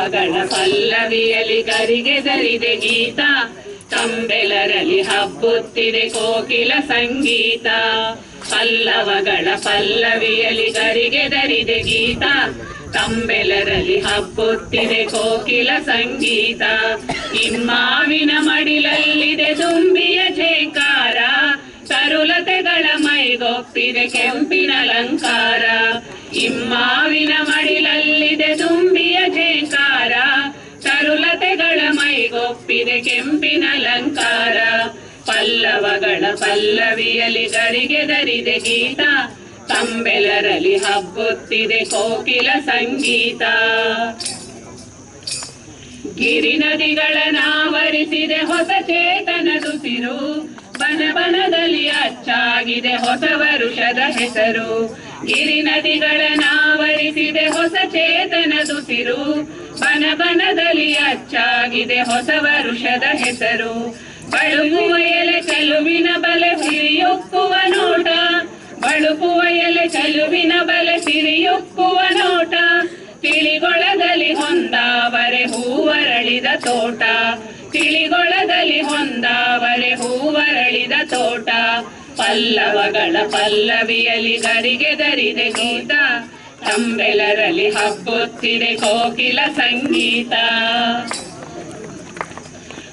ಪಲ್ಲವಗಳ ಪಲ್ಲವಿಯಲಿ ಗರಿಗೆದರಿದೆ ಗೀತ, ತಂಬೆಲರಲ್ಲಿ ಹಬ್ಬುತ್ತಿದೆ ಕೋಕಿಲ ಸಂಗೀತ. ಪಲ್ಲವಗಳ ಪಲ್ಲವಿಯಲಿ ಗರಿಗೆದರಿದೆ ಗೀತ, ತಂಬೆಲರಲ್ಲಿ ಹಬ್ಬುತ್ತಿದೆ ಕೋಕಿಲ ಸಂಗೀತ. ಇಮ್ಮಾವಿನ ಮಡಿಲಲ್ಲಿದೆ ದುಂಬಿಯ ಝೇಂಕಾರ, ತರುಲತೆಗಳ ಮೈಗೊಪ್ಪಿದೆ ಕೆಂಪಿನ ಅಲಂಕಾರ. ಇಮ್ಮಾವಿನ ಮಡಿಲಲ್ಲಿದೆ ದುಂಬಿಯ ಝೇಂಕಾರ, ತರುಲತೆಗಳ ಮೈಗೊಪ್ಪಿದೆ ಕೆಂಪಿನ ಅಲಂಕಾರ. ಪಲ್ಲವಗಳ ಪಲ್ಲವಿಯಲಿ ಗರಿಗೆದರಿದೆ ಗೀತ, ತಂಬೆಲರಲ್ಲಿ ಹಬ್ಬುತ್ತಿದೆ ಕೋಕಿಲ ಸಂಗೀತ. ಗಿರಿ ನದಿಗಳನ್ನಾವರಿಸಿದೆ ಹೊಸ ಚೇತನದುಸಿರು, ಬನ ಬನದಲ್ಲಿ ಅಚ್ಚಾಗಿದೆ ಹೊಸ ವರುಷದ ಹೆಸರು. ಗಿರಿ ನದಿಗಳನ್ನಾವರಿಸಿದೆ ಹೊಸ ಚೇತನದುಸಿರು, ಬನ ಬನದಲ್ಲಿ ಅಚ್ಚಾಗಿದೆ ಹೊಸ ವರುಷದ ಹೆಸರು. ಬಳುಕುವ ಎಲೆ ಚೆಲುವಿನ ಬಲೆ ಸಿರಿಯುಕ್ಕುವ ನೋಟ, ಬಳುಕುವ ಎಲೆ ಚೆಲುವಿನ ಬಲೆ ಸಿರಿಯುಕ್ಕುವ ನೋಟ. ತಿಳಿಗೊಳದಲ್ಲಿ ಹೊಂದಾವರೆ ಹೂವರಳಿದ ತೋಟ, ತಿಳಿಗೊಳದಲ್ಲಿ ಹೊಂದಾವರೆ ಹೂವರಳಿದ ತೋಟ. ಪಲ್ಲವಗಳ ಪಲ್ಲವಿಯಲಿ ಗರಿಗೆದರಿದೆ ಗೀತ, ತಂಬೆಲರಲ್ಲಿ ಹಬ್ಬುತ್ತಿದೆ ಕೋಕಿಲ ಸಂಗೀತ.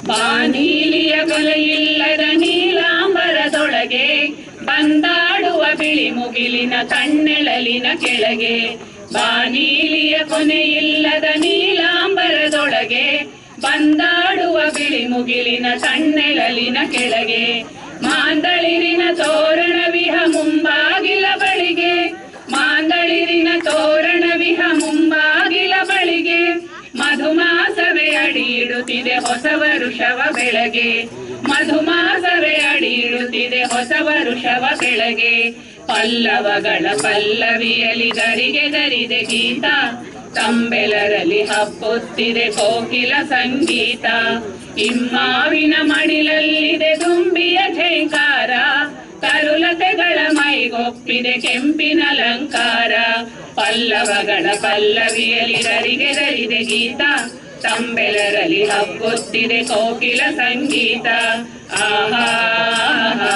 ಬಾನೀಲಿಯ ಕೊಲೆಯಿಲ್ಲದ ನೀಲಾಂಬರದೊಳಗೆ ಬಂದಾಡುವ ಬಿಳಿ ಮುಗಿಲಿನ ಕಣ್ಣೆಳಲಿನ ಕೆಳಗೆ. ಬಾನೀಲಿಯ ಕೊನೆಯಿಲ್ಲದ ನೀಲಾಂಬರದೊಳಗೆ ಬಂದಾಡುವ ಬಿಳಿ ಮುಗಿಲಿನ ಕಣ್ಣೆಳಲಿನ ಕೆಳಗೆ. ಮಾಂದಳಿರಿನ ತೋರಣವಿಹ ಮುಂಬಾಗಿಲ ಬಳಿಗೆ, ಮಾಂದಳಿರಿನ ತೋರಣವಿಹ ಮುಂಬಾಗಿಲ ಬಳಿಗೆ. ಮಧುಮಾಸವೇ ಅಡಿ ಇಡುತ್ತಿದೆ ಹೊಸ ವರುಷವ ಬೆಳಗ್ಗೆ, ಮಧುಮಾಸವೇ ಅಡಿ ಇಡುತ್ತಿದೆ ಹೊಸ ವರುಷವ ಬೆಳಗ್ಗೆ. ಪಲ್ಲವಗಳ ಪಲ್ಲವಿಯಲಿ ಗರಿಗೆದರಿದೆ ಗೀತ, ತಂಬೆಲರಲ್ಲಿ ಹಬ್ಬುತ್ತಿದೆ ಕೋಕಿಲ ಸಂಗೀತ. ಇಮ್ಮಾವಿನ ಮಡಿಲಲ್ಲಿದೆ ದುಂಬಿಯ ಝೇಂಕಾರ, ತರುಲತೆಗಳ ಮೈಗೊಪ್ಪಿದೆ ಕೆಂಪಿನ ಅಲಂಕಾರ. ಪಲ್ಲವಗಳ ಪಲ್ಲವಿಯಲಿ ಗರಿಗೆದರಿದೆ ಗೀತ, ತಂಬೆಲರಲ್ಲಿ ಹಬ್ಬುತ್ತಿದೆ ಕೋಕಿಲ ಸಂಗೀತ. ಆಹಾ ಆಹಾ